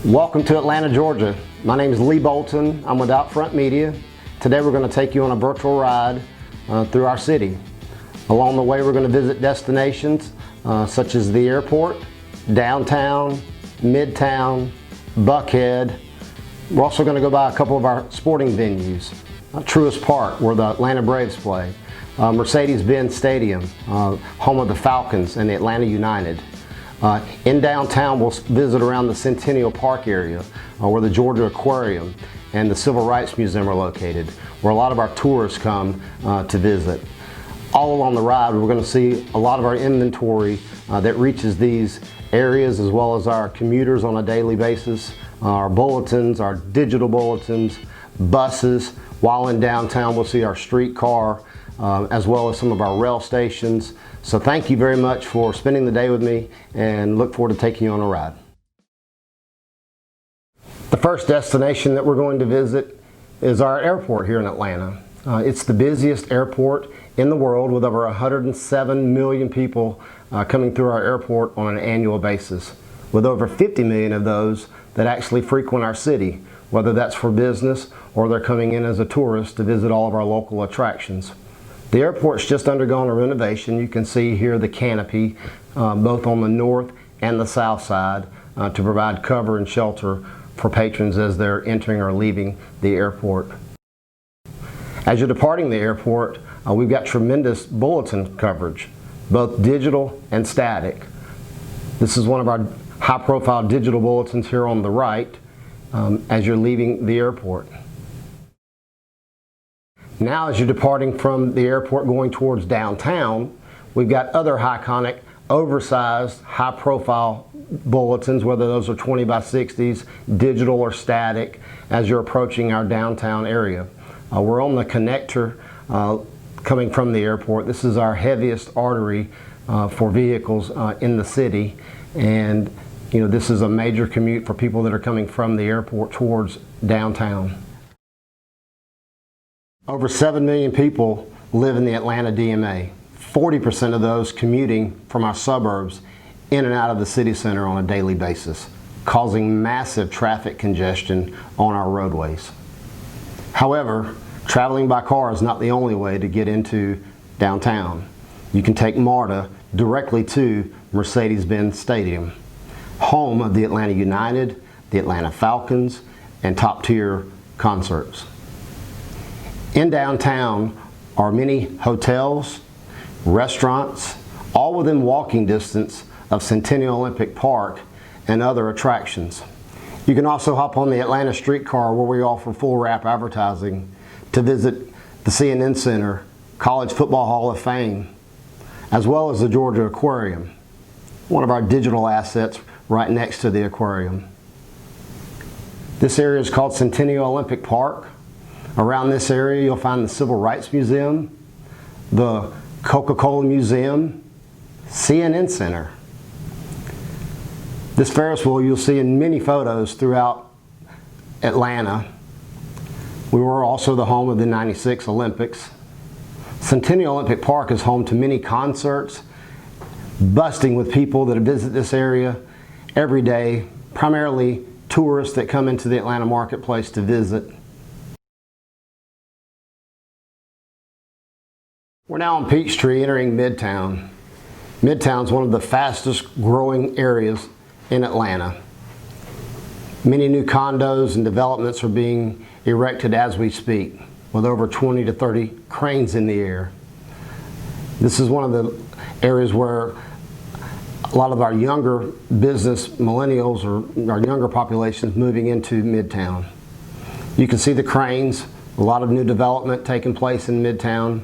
Welcome to Atlanta, Georgia. My name is Lee Bolton. I'm with OUTFRONT Media. Today we're going to take you on a virtual ride through our city. Along the way we're going to visit destinations such as the airport, downtown, Midtown, Buckhead. We're also going to go by a couple of our sporting venues. Truist Park, where the Atlanta Braves play. Mercedes-Benz Stadium, home of the Falcons and the Atlanta United. In downtown, we'll visit around the Centennial Park area, where the Georgia Aquarium and the Civil Rights Museum are located, where a lot of our tourists come to visit. All along the ride, we're going to see a lot of our inventory that reaches these areas, as well as our commuters on a daily basis, our bulletins, our digital bulletins, buses. While in downtown, we'll see our streetcar, as well as some of our rail stations. So thank you very much for spending the day with me, and look forward to taking you on a ride. The first destination that we're going to visit is our airport here in Atlanta. It's the busiest airport in the world, with over 107 million people coming through our airport on an annual basis, with over 50 million of those that actually frequent our city, whether that's for business or they're coming in as a tourist to visit all of our local attractions. The airport's just undergone a renovation. You can see here the canopy, both on the north and the south side, to provide cover and shelter for patrons as they're entering or leaving the airport. As you're departing the airport, we've got tremendous bulletin coverage, both digital and static. This is one of our high-profile digital bulletins here on the right as you're leaving the airport. Now, as you're departing from the airport going towards downtown, we've got other iconic, oversized, high-profile bulletins, whether those are 20 by 60s, digital or static, as you're approaching our downtown area. We're on the connector coming from the airport. This is our heaviest artery for vehicles in the city, and this is a major commute for people that are coming from the airport towards downtown. Over 7 million people live in the Atlanta DMA, 40% of those commuting from our suburbs in and out of the city center on a daily basis, causing massive traffic congestion on our roadways. However, traveling by car is not the only way to get into downtown. You can take MARTA directly to Mercedes-Benz Stadium, home of the Atlanta United, the Atlanta Falcons, and top-tier concerts. In downtown are many hotels, restaurants, all within walking distance of Centennial Olympic Park and other attractions. You can also hop on the Atlanta streetcar, where we offer full wrap advertising, to visit the CNN Center, College Football Hall of Fame, as well as the Georgia Aquarium, one of our digital assets right next to the aquarium. This area is called Centennial Olympic Park. Around this area you'll find the Civil Rights Museum, the Coca-Cola Museum, CNN Center. This Ferris wheel you'll see in many photos throughout Atlanta. We were also the home of the '96 Olympics. Centennial Olympic Park is home to many concerts, busting with people that visit this area every day, primarily tourists that come into the Atlanta marketplace to visit. We're now on Peachtree entering Midtown. Midtown is one of the fastest growing areas in Atlanta. Many new condos and developments are being erected as we speak, with over 20 to 30 cranes in the air. This is one of the areas where a lot of our younger business millennials, or our younger populations, moving into Midtown. You can see the cranes, a lot of new development taking place in Midtown.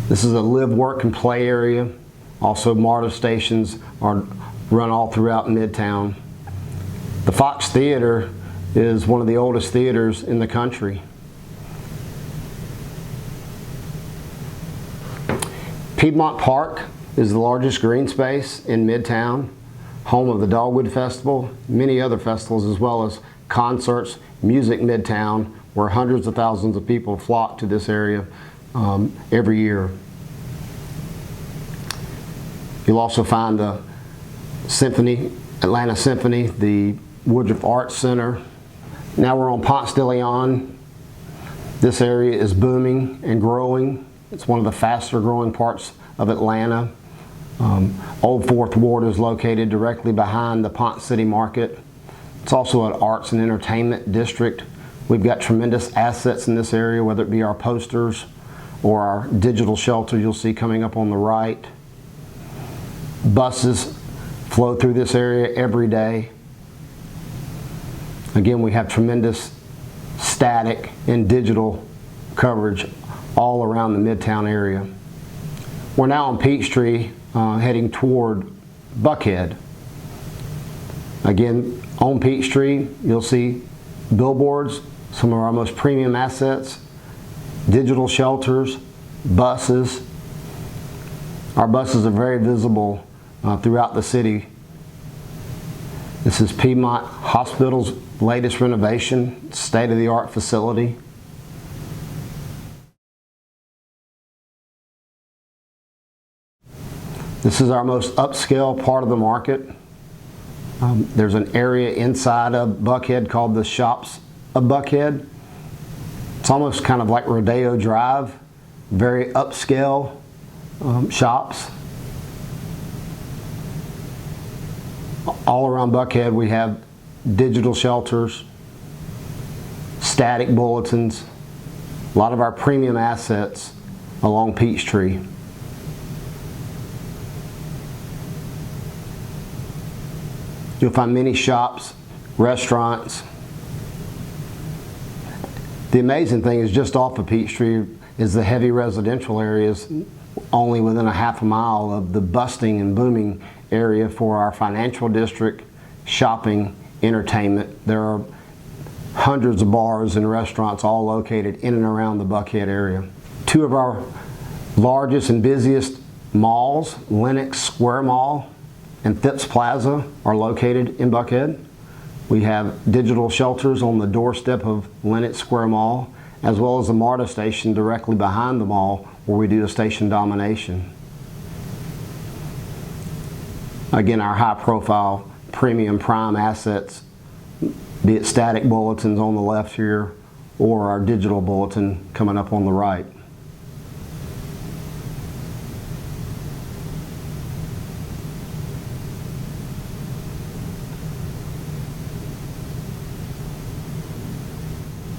This is a live, work, and play area. Also, MARTA stations are run all throughout Midtown. The Fox Theater is one of the oldest theaters in the country. Piedmont Park is the largest green space in Midtown, home of the Dogwood Festival, many other festivals, as well as concerts, Music Midtown, where hundreds of thousands of people flock to this area every year. You'll also find the Symphony, Atlanta Symphony, the Woodruff Arts Center. Now we're on Ponce de Leon. This area is booming and growing. It's one of the faster growing parts of Atlanta. Old Fourth Ward is located directly behind the Ponce City Market. It's also an arts and entertainment district. We've got tremendous assets in this area, whether it be our posters or our digital shelter you'll see coming up on the right. Buses flow through this area every day. Again, we have tremendous static and digital coverage all around the Midtown area. We're now on Peachtree, heading toward Buckhead. Again, on Peachtree, you'll see billboards, some of our most premium assets, digital shelters, buses. Our buses are very visible throughout the city. This is Piedmont Hospital's latest renovation, state-of-the-art facility. This is our most upscale part of the market. There's an area inside of Buckhead called the Shops of Buckhead. It's almost kind of like Rodeo Drive, very upscale shops. All around Buckhead we have digital shelters, static bulletins, a lot of our premium assets along Peachtree. You'll find many shops, restaurants. The amazing thing is just off of Peachtree is the heavy residential areas, only within a half a mile of the bustling and booming area for our financial district, shopping, entertainment. There are hundreds of bars and restaurants all located in and around the Buckhead area. Two of our largest and busiest malls, Lenox Square Mall and Phipps Plaza, are located in Buckhead. We have digital shelters on the doorstep of Lenox Square Mall, as well as the MARTA station directly behind the mall where we do the station domination. Again, our high profile premium prime assets, be it static bulletins on the left here or our digital bulletin coming up on the right.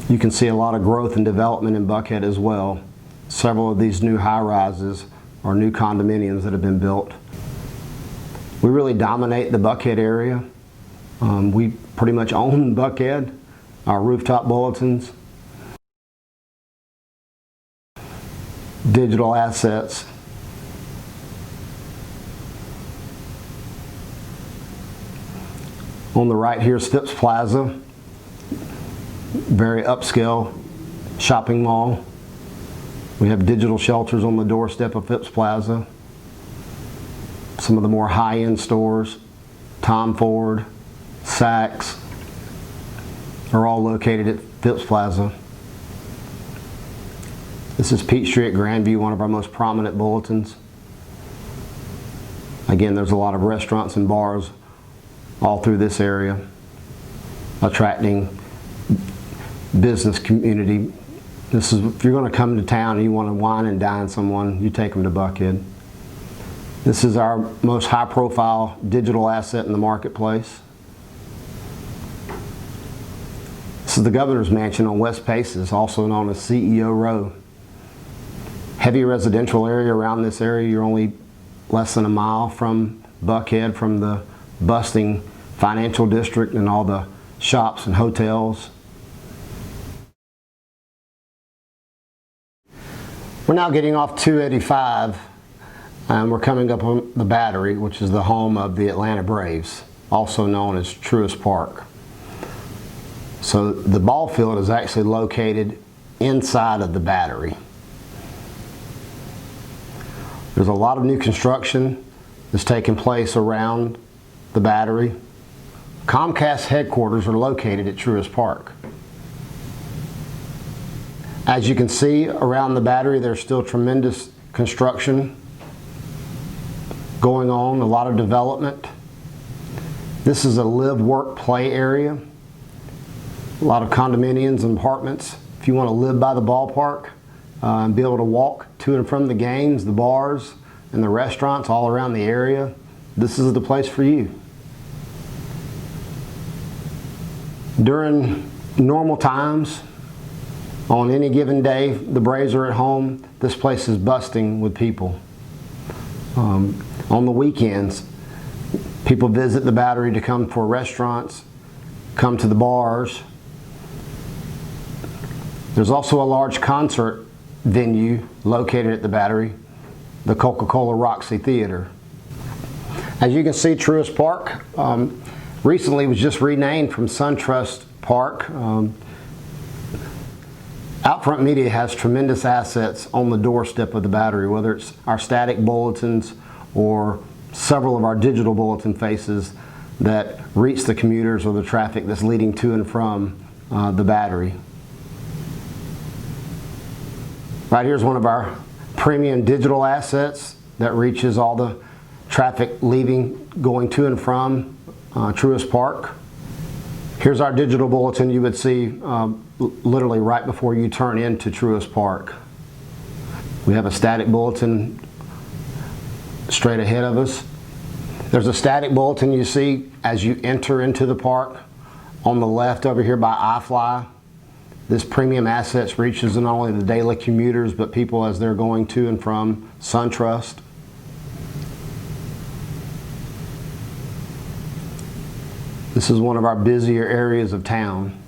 You can see a lot of growth and development in Buckhead as well. Several of these new high-rises are new condominiums that have been built. We really dominate the Buckhead area. We pretty much own Buckhead, our rooftop bulletins, digital assets. On the right here is Phipps Plaza, very upscale shopping mall. We have digital shelters on the doorstep of Phipps Plaza. Some of the more high-end stores, Tom Ford, Saks, are all located at Phipps Plaza. This is Peachtree at Grandview, one of our most prominent bulletins. Again, there's a lot of restaurants and bars all through this area, attracting business community. This is, if you're going to come to town and you want to wine and dine someone, you take them to Buckhead. This is our most high-profile digital asset in the marketplace. This is the Governor's Mansion on West Paces, also known as CEO Row. Heavy residential area around this area. You're only less than a mile from Buckhead, from the bustling financial district and all the shops and hotels. We're now getting off 285 and we're coming up on the Battery, which is the home of the Atlanta Braves, also known as Truist Park. So the ball field is actually located inside of the Battery. There's a lot of new construction that's taking place around the Battery. Comcast headquarters are located at Truist Park. As you can see around the Battery, there's still tremendous construction going on, a lot of development. This is a live, work, play area. A lot of condominiums and apartments. If you want to live by the ballpark and be able to walk to and from the games, the bars, and the restaurants all around the area, this is the place for you. During normal times, on any given day, the Braves are at home, this place is busting with people. On the weekends, people visit the Battery to come for restaurants, come to the bars. There's also a large concert venue located at the Battery, the Coca-Cola Roxy Theater. As you can see, Truist Park recently was just renamed from SunTrust Park. OUTFRONT Media has tremendous assets on the doorstep of the Battery, whether it's our static bulletins or several of our digital bulletin faces that reach the commuters or the traffic that's leading to and from the Battery. Right here's one of our premium digital assets that reaches all the traffic going to and from Truist Park. Here's our digital bulletin you would see literally right before you turn into Truist Park. We have a static bulletin straight ahead of us. There's a static bulletin you see as you enter into the park on the left over here by iFly. This premium assets reaches not only the daily commuters but people as they're going to and from SunTrust. This is one of our busier areas of town.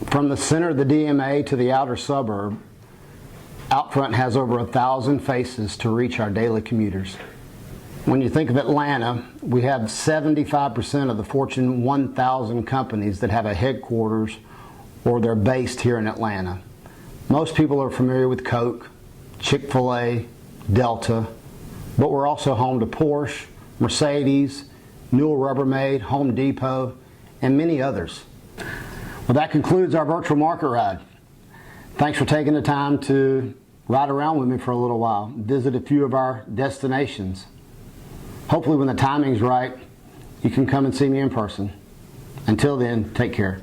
From the center of the DMA to the outer suburb, OUTFRONT has over 1,000 faces to reach our daily commuters. When you think of Atlanta, we have 75% of the Fortune 1000 companies that have a headquarters or they're based here in Atlanta. Most people are familiar with Coke, Chick-fil-A, Delta, but we're also home to Porsche, Mercedes, Newell Rubbermaid, Home Depot, and many others. Well, that concludes our virtual market ride. Thanks for taking the time to ride around with me for a little while, visit a few of our destinations. Hopefully when the timing's right, you can come and see me in person. Until then, take care.